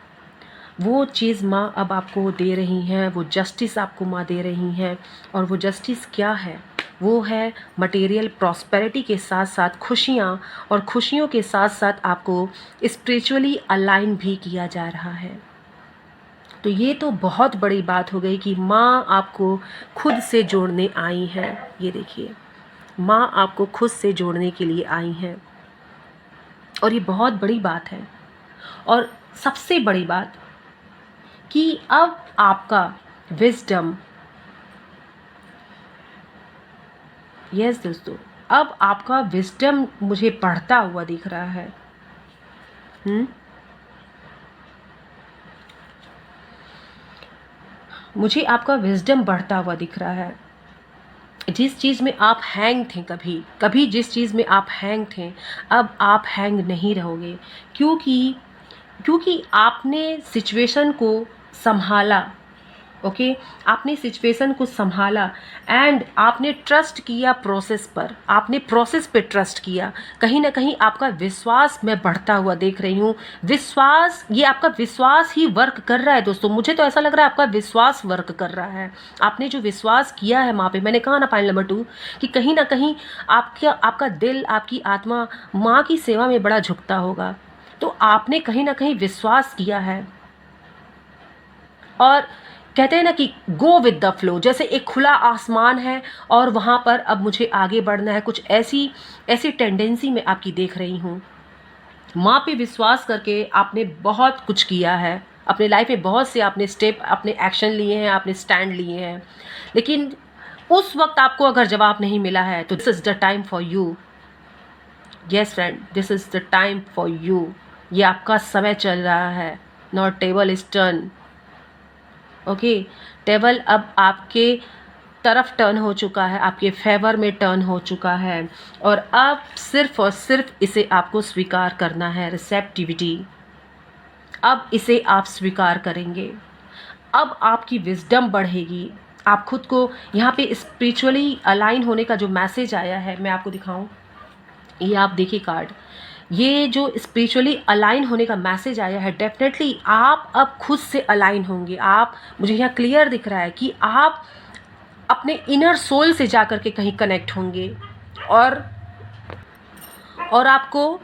[SPEAKER 1] वो चीज़ माँ अब आपको दे रही हैं, वो जस्टिस आपको माँ दे रही हैं। और वो जस्टिस क्या है? वो है मटेरियल प्रॉस्पेरिटी के साथ साथ खुशियाँ, और खुशियों के साथ साथ आपको स्पिरिचुअली अलाइन भी किया जा रहा है। तो ये तो बहुत बड़ी बात हो गई कि माँ आपको खुद से जोड़ने आई हैं। ये देखिए, माँ आपको खुद से जोड़ने के लिए आई हैं, और ये बहुत बड़ी बात है। और सबसे बड़ी बात कि अब आपका विजडम, यस दोस्तों, अब आपका विजडम मुझे बढ़ता हुआ दिख रहा है। मुझे आपका विजडम बढ़ता हुआ दिख रहा है। जिस चीज़ में आप हैंग थे, कभी जिस चीज़ में आप हैंग थे, अब आप हैंग नहीं रहोगे, क्योंकि आपने सिचुएशन को संभाला। ओके, आपने सिचुएशन को संभाला, एंड आपने ट्रस्ट किया प्रोसेस पर, आपने प्रोसेस पे ट्रस्ट किया। कहीं ना कहीं आपका विश्वास मैं बढ़ता हुआ देख रही हूँ। विश्वास, ये आपका विश्वास ही वर्क कर रहा है दोस्तों। मुझे तो ऐसा लग रहा है आपका विश्वास वर्क कर रहा है। आपने जो विश्वास किया है माँ पे, मैंने कहा ना पॉइंट नंबर 2 कि कहीं ना कहीं आपका दिल, आपकी आत्मा माँ की सेवा में बड़ा झुकता होगा। तो आपने कहीं ना कहीं विश्वास किया है, और कहते हैं ना कि गो विद द फ्लो, जैसे एक खुला आसमान है और वहाँ पर अब मुझे आगे बढ़ना है, कुछ ऐसी टेंडेंसी मैं आपकी देख रही हूँ। माँ पे विश्वास करके आपने बहुत कुछ किया है अपने लाइफ में, बहुत से आपने स्टेप, आपने एक्शन लिए हैं, आपने स्टैंड लिए हैं, लेकिन उस वक्त आपको अगर जवाब नहीं मिला है तो this is the time for you. Yes friend, this is the time for you. ये आपका समय चल रहा है। Not table is turn. Okay, table अब आपके तरफ टर्न हो चुका है, आपके फेवर में टर्न हो चुका है, और अब सिर्फ और सिर्फ इसे आपको स्वीकार करना है। रिसेप्टिविटी, अब इसे आप स्वीकार करेंगे। अब आपकी विजडम बढ़ेगी। आप खुद को यहाँ पे स्पिरिचुअली अलाइन होने का जो मैसेज आया है, मैं आपको दिखाऊं, ये आप देखिए कार्ड, ये जो स्पिरिचुअली अलाइन होने का मैसेज आया है, डेफिनेटली आप अब खुद से अलाइन होंगे। आप, मुझे यहाँ क्लियर दिख रहा है कि आप अपने इनर सोल से जाकर के कहीं कनेक्ट होंगे, और आपको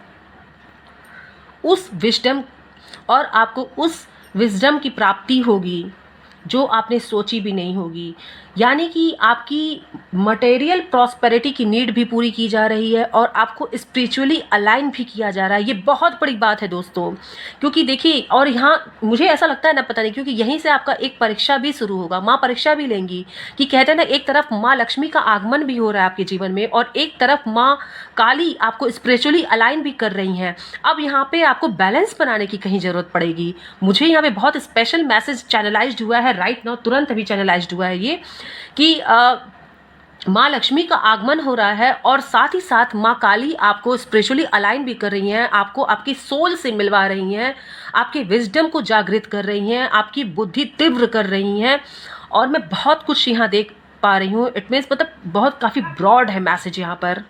[SPEAKER 1] उस विजडम और आपको उस विजडम की प्राप्ति होगी जो आपने सोची भी नहीं होगी। यानी कि आपकी मटेरियल प्रॉस्पेरिटी की नीड भी पूरी की जा रही है और आपको स्पिरिचुअली अलाइन भी किया जा रहा है। ये बहुत बड़ी बात है दोस्तों, क्योंकि देखिए, और यहाँ मुझे ऐसा लगता है ना, पता नहीं, क्योंकि यहीं से आपका एक परीक्षा भी शुरू होगा। माँ परीक्षा भी लेंगी कि कहते हैं ना, एक तरफ माँ लक्ष्मी का आगमन भी हो रहा है आपके जीवन में और एक तरफ माँ काली आपको स्पिरिचुअली अलाइन भी कर रही हैं। अब यहाँ पे आपको बैलेंस बनाने की कहीं ज़रूरत पड़ेगी। मुझे यहाँ पे बहुत स्पेशल मैसेज चैनलाइज्ड हुआ है राइट नाउ, तुरंत अभी चैनलाइज्ड हुआ है ये, कि माँ लक्ष्मी का आगमन हो रहा है और साथ ही साथ माँ काली आपको स्पिरिचुअली अलाइन भी कर रही हैं, आपको आपकी सोल से मिलवा रही हैं, आपके विजडम को जागृत कर रही हैं, आपकी बुद्धि तीव्र कर रही हैं। और मैं बहुत कुछ यहाँ देख पा रही हूँ। इट मीन्स मतलब बहुत काफ़ी ब्रॉड है मैसेज यहाँ पर।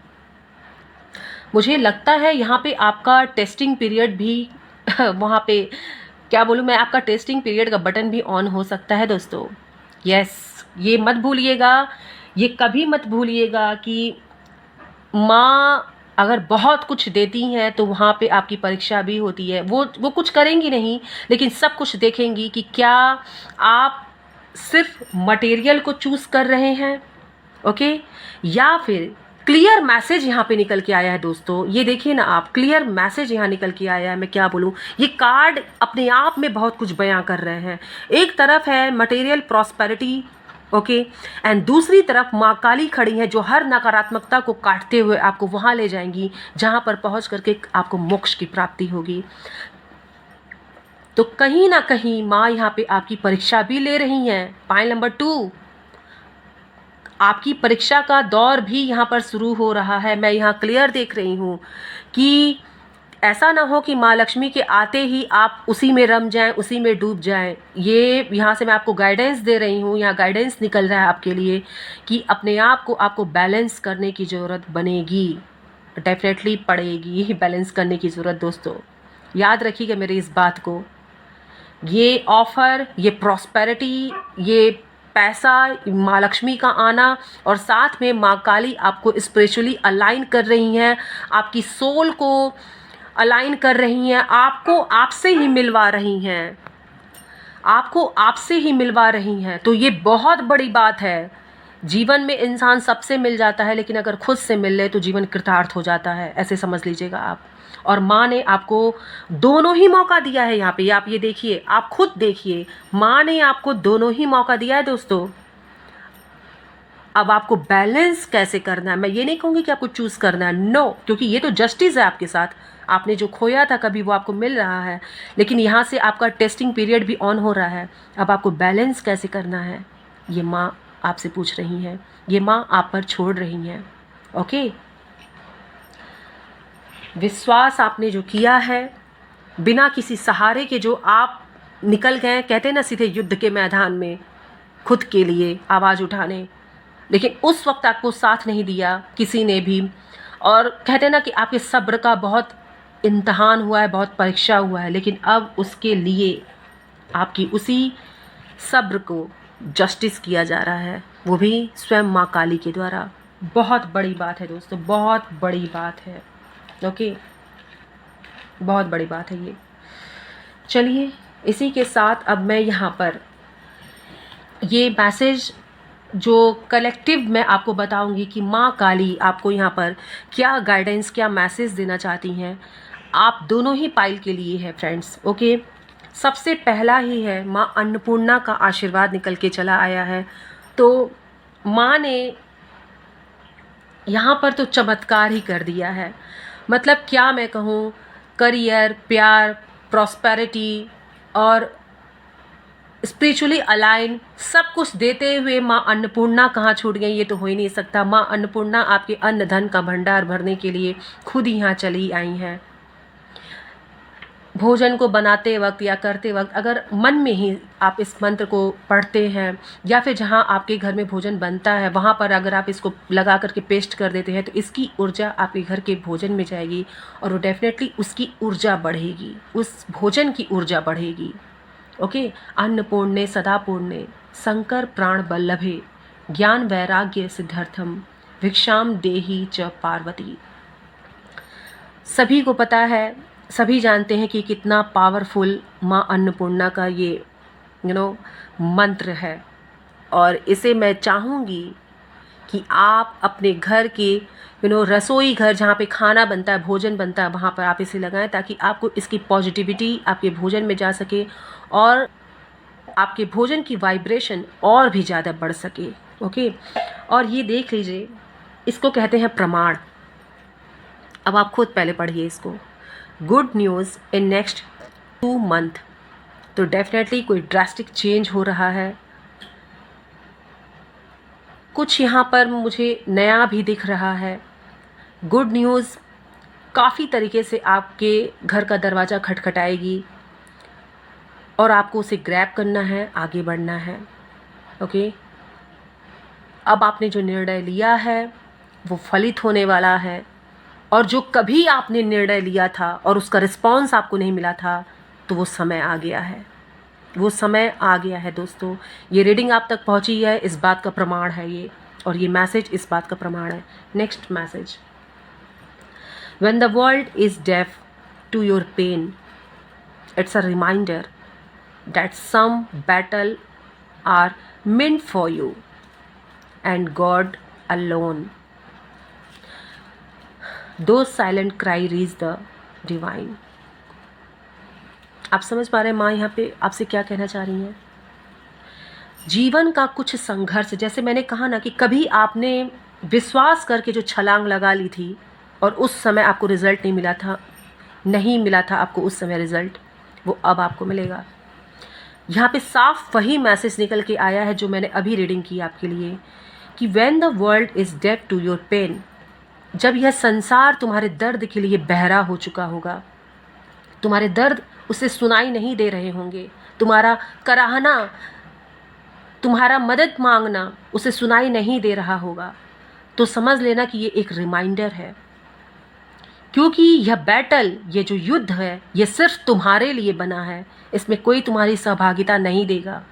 [SPEAKER 1] मुझे लगता है यहाँ पे आपका टेस्टिंग पीरियड भी वहाँ पे, क्या बोलूँ मैं, आपका टेस्टिंग पीरियड का बटन भी ऑन हो सकता है दोस्तों। यस, ये मत भूलिएगा, ये कभी मत भूलिएगा कि माँ अगर बहुत कुछ देती हैं तो वहाँ पे आपकी परीक्षा भी होती है। वो कुछ करेंगी नहीं, लेकिन सब कुछ देखेंगी कि क्या आप सिर्फ मटेरियल को चूज़ कर रहे हैं, ओके, या फिर क्लियर मैसेज यहाँ पे निकल के आया है दोस्तों। ये देखिए ना आप, क्लियर मैसेज यहाँ निकल के आया है। मैं क्या बोलूँ, ये कार्ड अपने आप में बहुत कुछ बयां कर रहे हैं। एक तरफ है मटेरियल प्रॉस्पेरिटी, ओके, एंड दूसरी तरफ माँ काली खड़ी है जो हर नकारात्मकता को काटते हुए आपको वहाँ ले जाएंगी जहाँ पर पहुँच करके आपको मोक्ष की प्राप्ति होगी। तो कहीं ना कहीं माँ यहाँ पे आपकी परीक्षा भी ले रही हैं। पॉइंट नंबर 2, आपकी परीक्षा का दौर भी यहाँ पर शुरू हो रहा है। मैं यहाँ क्लियर देख रही हूँ कि ऐसा ना हो कि माँ लक्ष्मी के आते ही आप उसी में रम जाएं, उसी में डूब जाएं। ये यहाँ से मैं आपको गाइडेंस दे रही हूँ, यहाँ गाइडेंस निकल रहा है आपके लिए कि अपने आप को आपको बैलेंस करने की ज़रूरत बनेगी, डेफिनेटली पड़ेगी ही बैलेंस करने की ज़रूरत दोस्तों। याद रखिएगा मेरी इस बात को। ये ऑफ़र, ये प्रॉस्पेरिटी, ये पैसा, माँ लक्ष्मी का आना और साथ में माँ काली आपको स्पिरिचुअली अलाइन कर रही हैं, आपकी सोल को अलाइन कर रही हैं, आपको आपसे ही मिलवा रही हैं, आपको आपसे ही मिलवा रही हैं। तो ये बहुत बड़ी बात है। जीवन में इंसान सबसे मिल जाता है, लेकिन अगर खुद से मिल ले तो जीवन कृतार्थ हो जाता है, ऐसे समझ लीजिएगा आप। और माँ ने आपको दोनों ही मौका दिया है यहाँ पे। आप ये देखिए, आप खुद देखिए, माँ ने आपको दोनों ही मौका दिया है दोस्तों। अब आपको बैलेंस कैसे करना है, मैं ये नहीं कहूँगी कि आपको चूज़ करना है, नो, क्योंकि ये तो जस्टिस है आपके साथ। आपने जो खोया था कभी वो आपको मिल रहा है, लेकिन यहाँ से आपका टेस्टिंग पीरियड भी ऑन हो रहा है। अब आपको बैलेंस कैसे करना है, ये माँ आपसे पूछ रही हैं, ये माँ आप पर छोड़ रही हैं, ओके। विश्वास आपने जो किया है, बिना किसी सहारे के जो आप निकल गए, कहते हैं ना सीधे युद्ध के मैदान में खुद के लिए आवाज़ उठाने, लेकिन उस वक्त आपको साथ नहीं दिया किसी ने भी। और कहते हैं ना कि आपके सब्र का बहुत इम्तहान हुआ है, बहुत परीक्षा हुआ है, लेकिन अब उसके लिए आपकी उसी सब्र को जस्टिस किया जा रहा है, वो भी स्वयं माँ काली के द्वारा। बहुत बड़ी बात है दोस्तों, बहुत बड़ी बात है, ओके, बहुत बड़ी बात है ये। चलिए, इसी के साथ अब मैं यहाँ पर ये मैसेज जो कलेक्टिव मैं आपको बताऊंगी कि माँ काली आपको यहाँ पर क्या गाइडेंस, क्या मैसेज देना चाहती हैं, आप दोनों ही पाइल के लिए है फ्रेंड्स, ओके। सबसे पहला ही है, माँ अन्नपूर्णा का आशीर्वाद निकल के चला आया है। तो माँ ने यहाँ पर तो चमत्कार ही कर दिया है। मतलब क्या मैं कहूँ, करियर, प्यार, प्रॉस्पेरिटी और स्पिरिचुअली अलाइन सब कुछ देते हुए माँ अन्नपूर्णा कहाँ छूट गई, ये तो हो ही नहीं सकता। माँ अन्नपूर्णा आपके अन्न धन का भंडार भरने के लिए खुद यहाँ चली आई हैं। भोजन को बनाते वक्त या करते वक्त अगर मन में ही आप इस मंत्र को पढ़ते हैं, या फिर जहाँ आपके घर में भोजन बनता है वहाँ पर अगर आप इसको लगा करके पेस्ट कर देते हैं, तो इसकी ऊर्जा आपके घर के भोजन में जाएगी और वो डेफिनेटली उसकी ऊर्जा बढ़ेगी, उस भोजन की ऊर्जा बढ़ेगी, ओके। अन्नपूर्णे सदापूर्णे शंकर प्राण बल्लभे ज्ञान वैराग्य सिद्धार्थम भिक्षाम देहि च पार्वती। सभी को पता है सभी जानते हैं कि कितना पावरफुल माँ अन्नपूर्णा का ये मंत्र है, और इसे मैं चाहूँगी कि आप अपने घर के रसोई घर जहाँ पे खाना बनता है, भोजन बनता है, वहाँ पर आप इसे लगाएं, ताकि आपको इसकी पॉजिटिविटी आपके भोजन में जा सके और आपके भोजन की वाइब्रेशन और भी ज़्यादा बढ़ सके। ओके, और ये देख लीजिए, इसको कहते हैं प्रमाण। अब आप खुद पहले पढ़िए इसको। Good news in next 2 month, तो डेफिनेटली कोई ड्रास्टिक चेंज हो रहा है। कुछ यहाँ पर मुझे नया भी दिख रहा है। गुड न्यूज़ काफ़ी तरीके से आपके घर का दरवाज़ा खटखटाएगी और आपको उसे ग्रैब करना है, आगे बढ़ना है। ओके, अब आपने जो निर्णय लिया है वो फलित होने वाला है, और जो कभी आपने निर्णय लिया था और उसका रिस्पॉन्स आपको नहीं मिला था, तो वो समय आ गया है, वो समय आ गया है दोस्तों। ये रीडिंग आप तक पहुंची है, इस बात का प्रमाण है ये, और ये मैसेज इस बात का प्रमाण है। Next message, when the world is deaf to your pain, it's a reminder that some battle are meant for you and God alone. Those silent cry reach the divine. आप समझ पा रहे हैं माँ यहाँ पे आपसे क्या कहना चाह रही हैं? जीवन का कुछ संघर्ष, जैसे मैंने कहा ना कि कभी आपने विश्वास करके जो छलांग लगा ली थी और उस समय आपको रिजल्ट नहीं मिला था आपको उस समय रिजल्ट, वो अब आपको मिलेगा। यहाँ पे साफ वही मैसेज निकल के आया है जो मैंने अभी रीडिंग की आपके लिए, कि when the world is deaf to your pain, जब यह संसार तुम्हारे दर्द के लिए बहरा हो चुका होगा, तुम्हारे दर्द उसे सुनाई नहीं दे रहे होंगे, तुम्हारा कराहना, तुम्हारा मदद मांगना उसे सुनाई नहीं दे रहा होगा, तो समझ लेना कि ये एक रिमाइंडर है। क्योंकि यह बैटल, ये जो युद्ध है, ये सिर्फ तुम्हारे लिए बना है, इसमें कोई तुम्हारी सहभागिता नहीं देगा,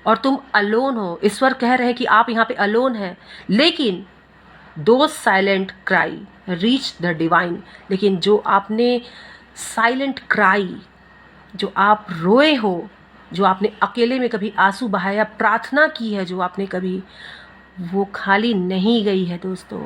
[SPEAKER 1] और तुम अलोन हो। ईश्वर कह रहे हैं कि आप यहाँ पे अलोन हैं, लेकिन दो silent cry reach the divine. लेकिन जो आपने साइलेंट क्राई, जो आप रोए हो, जो आपने अकेले में कभी आंसू बहाया, प्रार्थना की है जो आपने कभी, वो खाली नहीं गई है दोस्तों,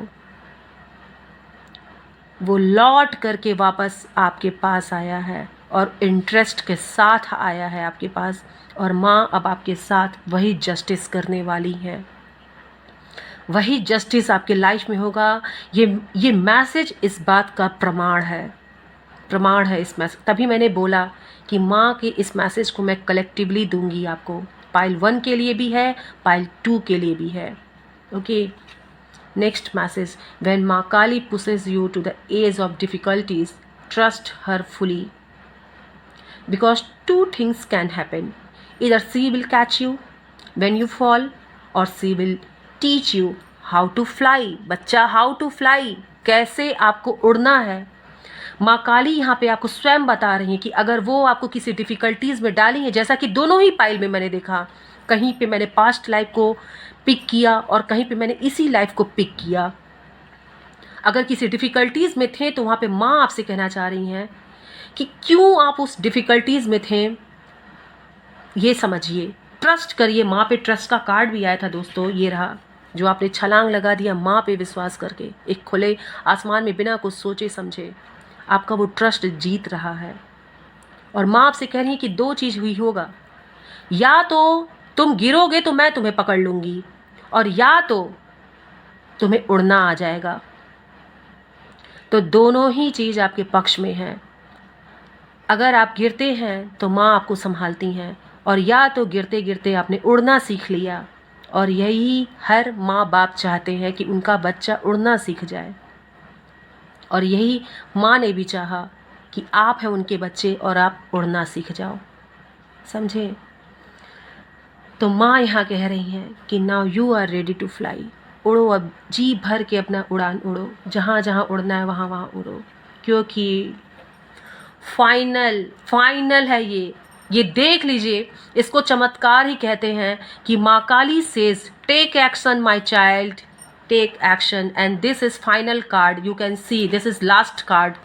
[SPEAKER 1] वो लौट करके वापस आपके पास आया है और इंटरेस्ट के साथ आया है आपके पास, और माँ अब आपके साथ वही जस्टिस करने वाली है, वही जस्टिस आपके लाइफ में होगा। ये मैसेज इस बात का प्रमाण है इस मैसेज। तभी मैंने बोला कि माँ के इस मैसेज को मैं कलेक्टिवली दूंगी आपको, पाइल 1 के लिए भी है, पाइल 2 के लिए भी है। Okay, next message, when Ma Kali pushes you to the edge of difficulties, trust her fully, because 2 things can happen. Either she will catch you when you fall, or she will teach you how to fly. बच्चा, how to fly, कैसे आपको उड़ना है। माँ काली यहाँ पे आपको स्वयं बता रही हैं कि अगर वो आपको किसी डिफ़िकल्टीज़ में डाली है, जैसा कि दोनों ही पाइल में मैंने देखा, कहीं पे मैंने पास्ट लाइफ को पिक किया और कहीं पे मैंने इसी लाइफ को पिक किया। अगर किसी डिफ़िकल्टीज़ में थे तो वहाँ पे माँ आपसे कहना चाह रही हैं कि क्यों आप उस डिफ़िकल्टीज़ में थे, ये समझिए, ट्रस्ट करिए। माँ पे ट्रस्ट का कार्ड भी आया था दोस्तों, ये रहा, जो आपने छलांग लगा दिया माँ पे विश्वास करके, एक खुले आसमान में बिना कुछ सोचे समझे, आपका वो ट्रस्ट जीत रहा है। और माँ आपसे कह रही है कि 2 चीज़ हुई होगा, या तो तुम गिरोगे तो मैं तुम्हें पकड़ लूँगी, और या तो तुम्हें उड़ना आ जाएगा। तो दोनों ही चीज़ आपके पक्ष में है। अगर आप गिरते हैं तो माँ आपको संभालती हैं, और या तो गिरते गिरते आपने उड़ना सीख लिया, और यही हर माँ बाप चाहते हैं कि उनका बच्चा उड़ना सीख जाए, और यही माँ ने भी चाहा कि आप हैं उनके बच्चे और आप उड़ना सीख जाओ, समझे। तो माँ यहाँ कह रही हैं कि now you are ready to fly, उड़ो, अब जी भर के अपना उड़ान उड़ो, जहाँ जहाँ उड़ना है वहाँ वहाँ उड़ो, क्योंकि फाइनल है ये देख लीजिए। इसको चमत्कार ही कहते हैं कि माँ Kali says take action my child, take action, and this is final card, you can see this is last card.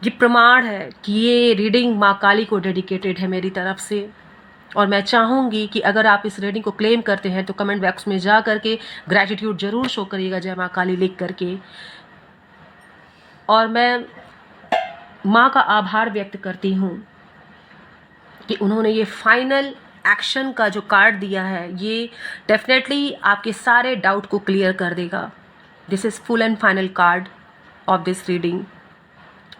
[SPEAKER 1] ये प्रमाण है कि ये रीडिंग माँ काली को डेडिकेटेड है मेरी तरफ से। और मैं चाहूँगी कि अगर आप इस रीडिंग को क्लेम करते हैं तो कमेंट बॉक्स में जा करके ग्रैटिट्यूड ज़रूर शो करिएगा जय माँ काली लिख करके। और मैं माँ का आभार व्यक्त करती हूँ कि उन्होंने ये फाइनल एक्शन का जो कार्ड दिया है ये डेफिनेटली आपके सारे डाउट को क्लियर कर देगा। This is full and final card of this reading.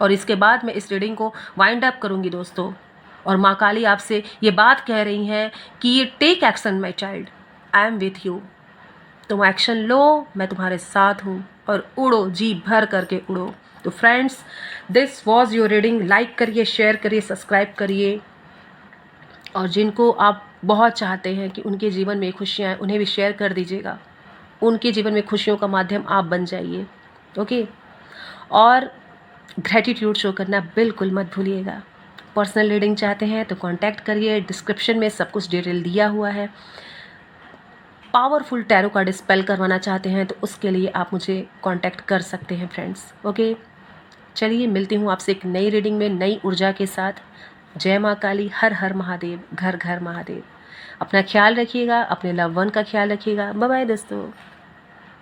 [SPEAKER 1] और इसके बाद मैं इस रीडिंग को वाइंड अप करूँगी दोस्तों। और माँ काली आपसे ये बात कह रही हैं कि ये take action my child, I am with you. तुम एक्शन लो, मैं तुम्हारे साथ हूँ और उड़ो, जी भर करके उड़ो। तो friends, this was your reading. Like करिए, शेयर करिए, सब्सक्राइब करिए। और जिनको आप बहुत चाहते हैं कि उनके जीवन में खुशियाँ आएँ, उन्हें भी शेयर कर दीजिएगा। उनके जीवन में खुशियों का माध्यम आप बन जाइए। ओके। और ग्रैटिट्यूड शो करना बिल्कुल मत भूलिएगा। पर्सनल रीडिंग चाहते हैं तो कांटेक्ट करिए, डिस्क्रिप्शन में सब कुछ डिटेल दिया हुआ है। पावरफुल टैरो कार्ड स्पेल करवाना चाहते हैं तो उसके लिए आप मुझे कांटेक्ट कर सकते हैं फ्रेंड्स। ओके, चलिए मिलती हूँ आपसे एक नई रीडिंग में नई ऊर्जा के साथ। जय माँ काली, हर हर महादेव, घर घर महादेव। अपना ख्याल रखिएगा, अपने लव वन का ख्याल रखिएगा। बाय बाय दोस्तों।